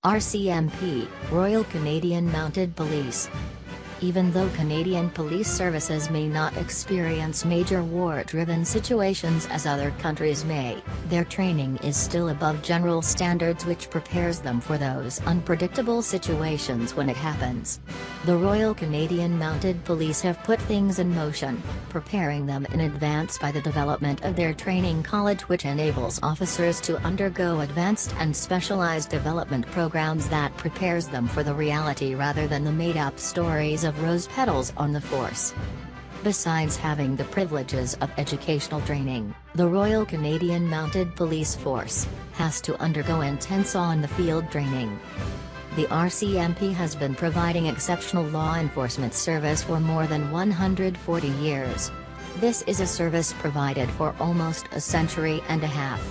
RCMP, Royal Canadian Mounted Police. Even though Canadian police services may not experience major war-driven situations as other countries may, their training is still above general standards, which prepares them for those unpredictable situations when it happens. The Royal Canadian Mounted Police have put things in motion, preparing them in advance by the development of their training college, which enables officers to undergo advanced and specialized development programs that prepares them for the reality rather than the made-up stories of rose petals on the force. Besides having the privileges of educational training, the Royal Canadian Mounted Police Force has to undergo intense on-the-field training. The RCMP has been providing exceptional law enforcement service for more than 140 years. This is a service provided for almost a century and a half.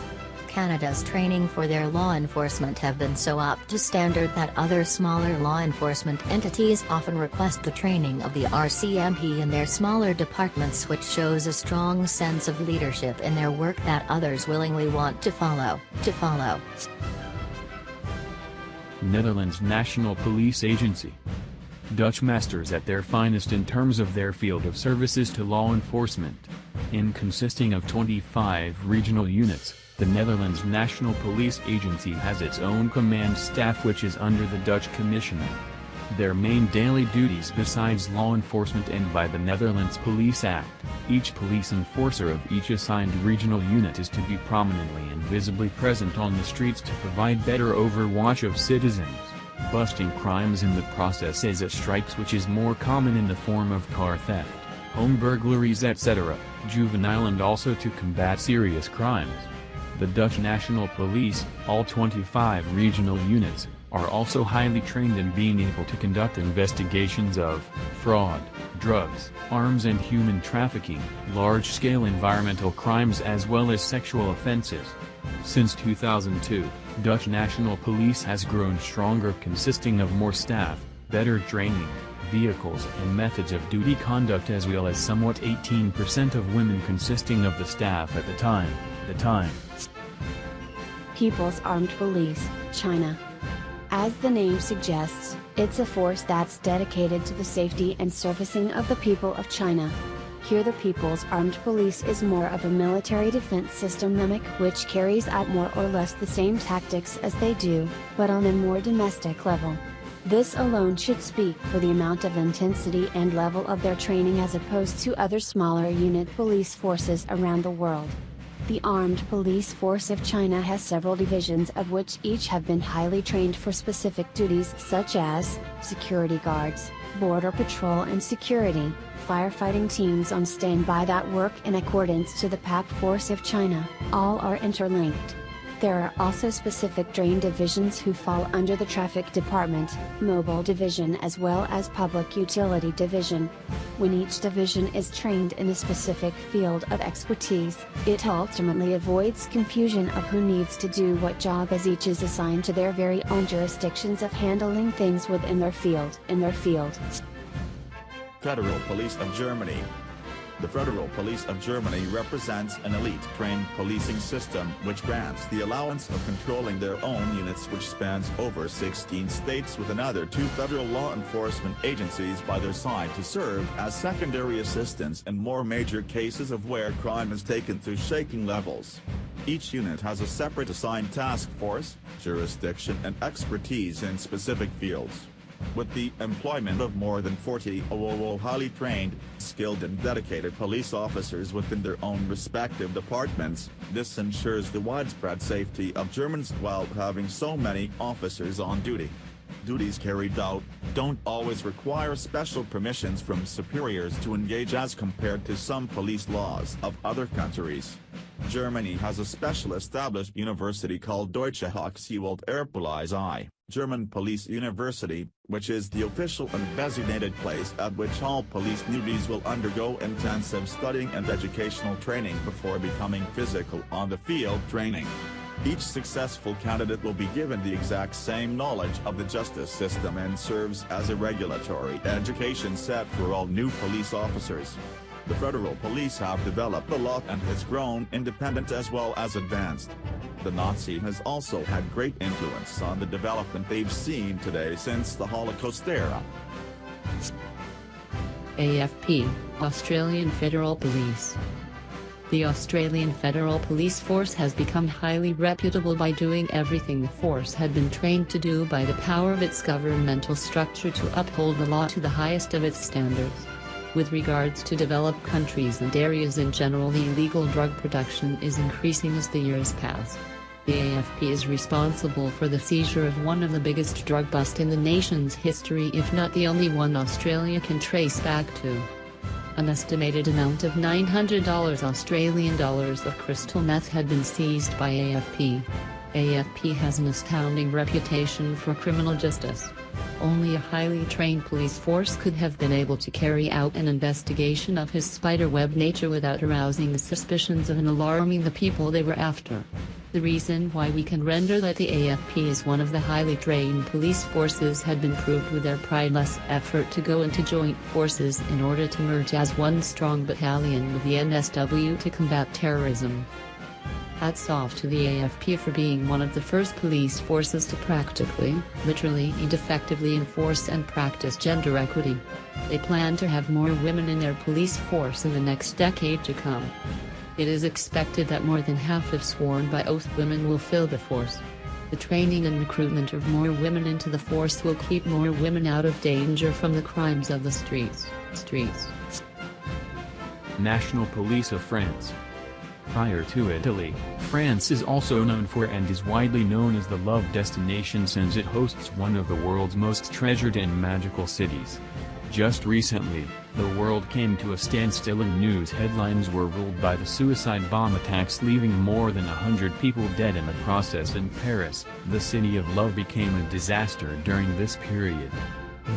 Canada's training for their law enforcement have been so up to standard that other smaller law enforcement entities often request the training of the RCMP in their smaller departments, which shows a strong sense of leadership in their work that others willingly want to follow. Netherlands National Police Agency. Dutch masters at their finest in terms of their field of services to law enforcement. Consisting of 25 regional units, the Netherlands National Police Agency has its own command staff, which is under the Dutch Commissioner. Their main daily duties besides law enforcement and by the Netherlands Police Act, each police enforcer of each assigned regional unit is to be prominently and visibly present on the streets to provide better overwatch of citizens, busting crimes in the process as it strikes, which is more common in the form of car theft, home burglaries, etc., juvenile, and also to combat serious crimes. The Dutch National Police, all 25 regional units, are also highly trained in being able to conduct investigations of fraud, drugs, arms and human trafficking, large-scale environmental crimes as well as sexual offenses. Since 2002, Dutch National Police has grown stronger, consisting of more staff, better training, vehicles and methods of duty conduct, as well as somewhat 18% of women consisting of the staff at the time. People's Armed Police, China. As the name suggests, it's a force that's dedicated to the safety and servicing of the people of China. Here the People's Armed Police is more of a military defense system mimic, which carries out more or less the same tactics as they do, but on a more domestic level. This alone should speak for the amount of intensity and level of their training as opposed to other smaller unit police forces around the world. The Armed Police Force of China has several divisions, of which each have been highly trained for specific duties such as security guards, border patrol and security, firefighting teams on standby that work in accordance to the PAP Force of China. All are interlinked. There are also specific drain divisions who fall under the Traffic Department, Mobile Division as well as Public Utility Division. When each division is trained in a specific field of expertise, it ultimately avoids confusion of who needs to do what job, as each is assigned to their very own jurisdictions of handling things within their field. Federal Police of Germany. The Federal Police of Germany represents an elite trained policing system which grants the allowance of controlling their own units, which spans over 16 states with another 2 federal law enforcement agencies by their side to serve as secondary assistance in more major cases of where crime is taken to shaking levels. Each unit has a separate assigned task force, jurisdiction and expertise in specific fields. With the employment of more than 40 highly trained, skilled and dedicated police officers within their own respective departments, this ensures the widespread safety of Germans while having so many officers on duty. Duties carried out don't always require special permissions from superiors to engage as compared to some police laws of other countries. Germany has a special established university called Deutsche Hochschule der Polizei, German Police University, which is the official and designated place at which all police newbies will undergo intensive studying and educational training before becoming physical on-the-field training. Each successful candidate will be given the exact same knowledge of the justice system and serves as a regulatory education set for all new police officers. The federal police have developed a lot and has grown independent as well as advanced. The Nazi has also had great influence on the development they've seen today since the Holocaust era. AFP, Australian Federal Police. The Australian Federal Police Force has become highly reputable by doing everything the force had been trained to do by the power of its governmental structure to uphold the law to the highest of its standards. With regards to developed countries and areas in general, the illegal drug production is increasing as the years pass. The AFP is responsible for the seizure of one of the biggest drug busts in the nation's history, if not the only one Australia can trace back to. An estimated amount of $900 Australian dollars of crystal meth had been seized by AFP. AFP has an astounding reputation for criminal justice. Only a highly trained police force could have been able to carry out an investigation of his spiderweb nature without arousing the suspicions of and alarming the people they were after. The reason why we can render that the AFP is one of the highly trained police forces had been proved with their prideless effort to go into joint forces in order to merge as one strong battalion with the NSW to combat terrorism. Hats off to the AFP for being one of the first police forces to practically, literally and effectively enforce and practice gender equity. They plan to have more women in their police force in the next decade to come. It is expected that more than half of sworn by oath women will fill the force. The training and recruitment of more women into the force will keep more women out of danger from the crimes of the streets. National Police of France. Prior to Italy, France is also known for and is widely known as the love destination since it hosts one of the world's most treasured and magical cities. Just recently, the world came to a standstill and news headlines were ruled by the suicide bomb attacks, leaving more than 100 people dead in the process in Paris. The city of love became a disaster during this period.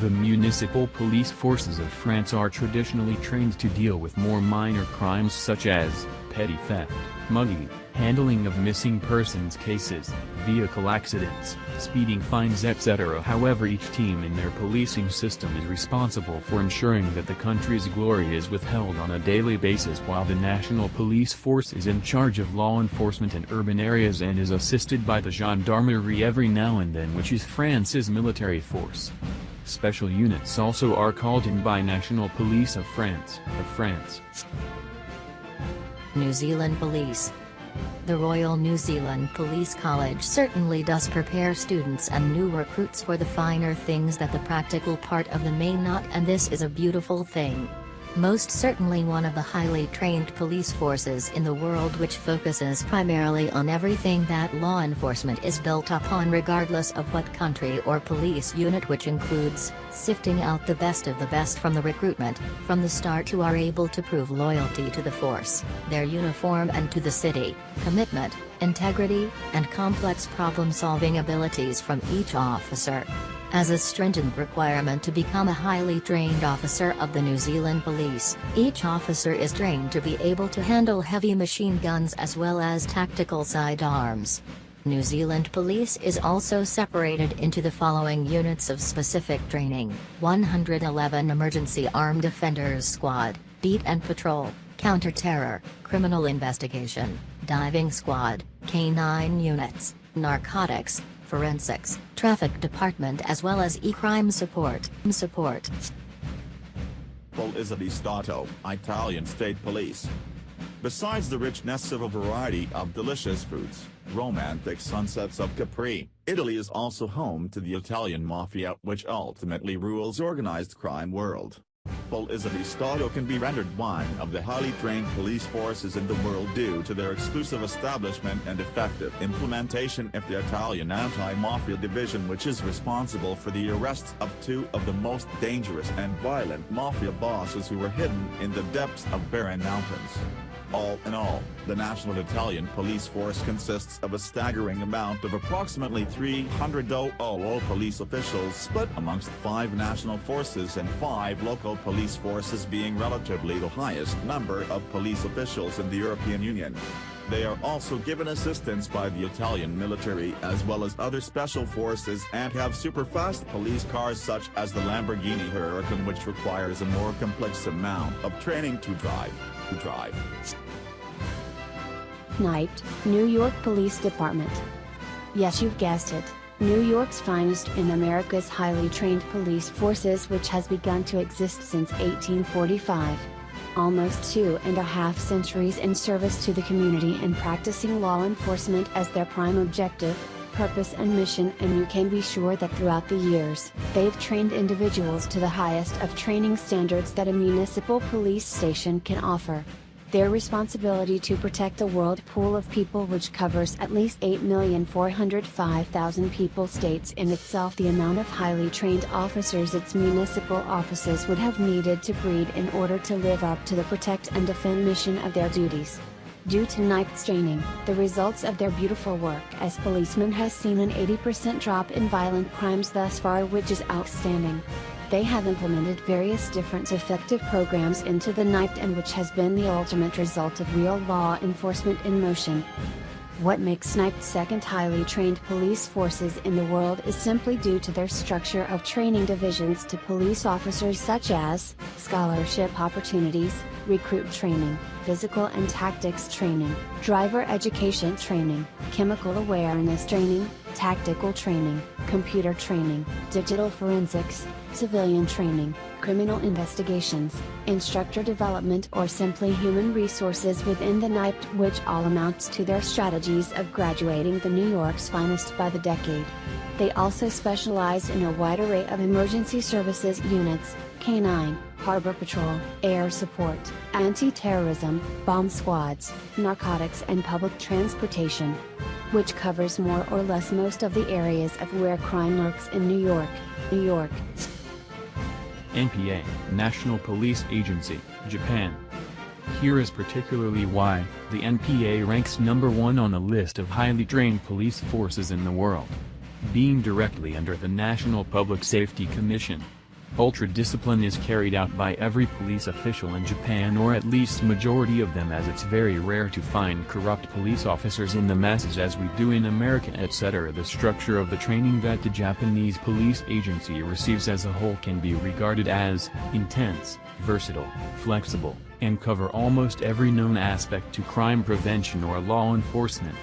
The municipal police forces of France are traditionally trained to deal with more minor crimes such as petty theft, mugging, handling of missing persons cases, vehicle accidents, speeding fines, etc. However, each team in their policing system is responsible for ensuring that the country's glory is withheld on a daily basis, while the National Police Force is in charge of law enforcement in urban areas and is assisted by the gendarmerie every now and then, which is France's military force. Special units also are called in by National Police of France. New Zealand Police. The Royal New Zealand Police College certainly does prepare students and new recruits for the finer things that the practical part of them may not, and this is a beautiful thing. Most certainly one of the highly trained police forces in the world, which focuses primarily on everything that law enforcement is built upon regardless of what country or police unit, which includes sifting out the best of the best from the recruitment, from the start, who are able to prove loyalty to the force, their uniform and to the city, commitment, integrity, and complex problem-solving abilities from each officer. As a stringent requirement to become a highly trained officer of the New Zealand Police, each officer is trained to be able to handle heavy machine guns as well as tactical sidearms. New Zealand Police is also separated into the following units of specific training: 111 Emergency Armed Offenders Squad, Beat and Patrol, Counter-Terror, Criminal Investigation, Diving Squad, K9 Units, Narcotics, Forensics, Traffic Department, as well as e-crime support. Polizia di Stato, Italian State Police. Besides the richness of a variety of delicious foods, romantic sunsets of Capri, Italy is also home to the Italian mafia, which ultimately rules organized crime world. Polizia di Stato can be rendered one of the highly trained police forces in the world due to their exclusive establishment and effective implementation of the Italian anti-mafia division, which is responsible for the arrests of two of the most dangerous and violent mafia bosses who were hidden in the depths of barren mountains. All in all, the National Italian Police Force consists of a staggering amount of approximately 300 police officials split amongst 5 national forces and 5 local police forces, being relatively the highest number of police officials in the European Union. They are also given assistance by the Italian military as well as other special forces, and have super-fast police cars such as the Lamborghini Huracan, which requires a more complex amount of training to drive. NYPD, New York Police Department. Yes, you've guessed it, New York's finest in America's highly trained police forces, which has begun to exist since 1845. Almost 2.5 centuries in service to the community and practicing law enforcement as their prime objective, purpose and mission, and you can be sure that throughout the years, they've trained individuals to the highest of training standards that a municipal police station can offer. Their responsibility to protect a world pool of people which covers at least 8,405,000 people states in itself the amount of highly trained officers its municipal offices would have needed to breed in order to live up to the protect and defend mission of their duties. Due to NYPD's training, the results of their beautiful work as policemen has seen an 80% drop in violent crimes thus far, which is outstanding. They have implemented various different effective programs into the NYPD, and which has been the ultimate result of real law enforcement in motion. What makes NYPD second highly trained police forces in the world is simply due to their structure of training divisions to police officers, such as scholarship opportunities, recruit training, physical and tactics training, driver education training, chemical awareness training, tactical training, computer training, digital forensics, civilian training, criminal investigations, instructor development, or simply human resources within the NYPD, which all amounts to their strategies of graduating the New York's finest by the decade. They also specialize in a wide array of emergency services units, K9, harbor patrol, air support, anti-terrorism, bomb squads, narcotics and public transportation, which covers more or less most of the areas of where crime lurks in New York, New York. NPA, National Police Agency, Japan. Here is particularly why the NPA ranks number 1 on the list of highly trained police forces in the world. Being directly under the National Public Safety Commission, ultra-discipline is carried out by every police official in Japan, or at least majority of them, as it's very rare to find corrupt police officers in the masses as we do in America, etc. The structure of the training that the Japanese police agency receives as a whole can be regarded as intense, versatile, flexible, and cover almost every known aspect to crime prevention or law enforcement.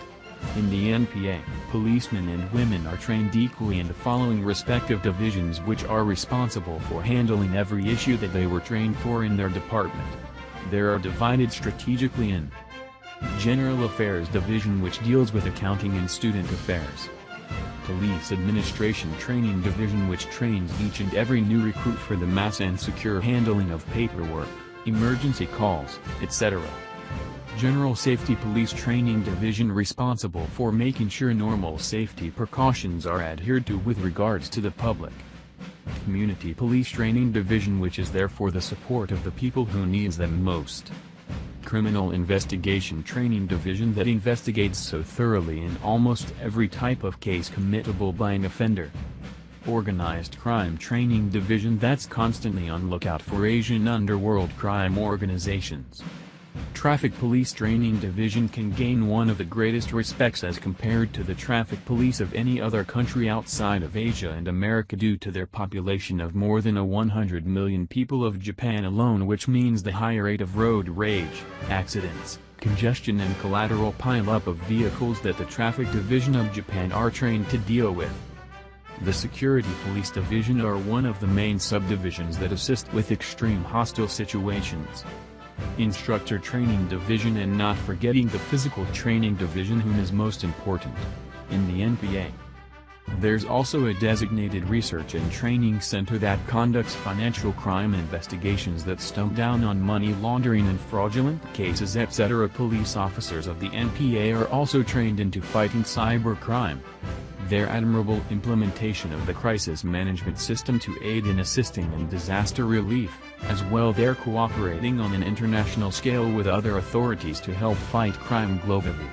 In the NPA, policemen and women are trained equally in the following respective divisions, which are responsible for handling every issue that they were trained for in their department. They are divided strategically in General Affairs Division, which deals with accounting and student affairs. Police Administration Training Division, which trains each and every new recruit for the mass and secure handling of paperwork, emergency calls, etc. General Safety Police Training Division, responsible for making sure normal safety precautions are adhered to with regards to the public. Community Police Training Division, which is there for the support of the people who needs them most. Criminal Investigation Training Division, that investigates so thoroughly in almost every type of case committable by an offender. Organized Crime Training Division, that's constantly on lookout for Asian underworld crime organizations. Traffic Police Training Division can gain one of the greatest respects as compared to the traffic police of any other country outside of Asia and America due to their population of more than 100 million people of Japan alone, which means the high rate of road rage, accidents, congestion and collateral pile-up of vehicles that the Traffic Division of Japan are trained to deal with. The Security Police Division are one of the main subdivisions that assist with extreme hostile situations. Instructor Training Division, and not forgetting the Physical Training Division, whom is most important in the NPA. There's also a designated research and training center that conducts financial crime investigations that stump down on money laundering and fraudulent cases, etc. Police officers of the NPA are also trained into fighting cybercrime. Their admirable implementation of the crisis management system to aid in assisting in disaster relief, as well they're cooperating on an international scale with other authorities to help fight crime globally.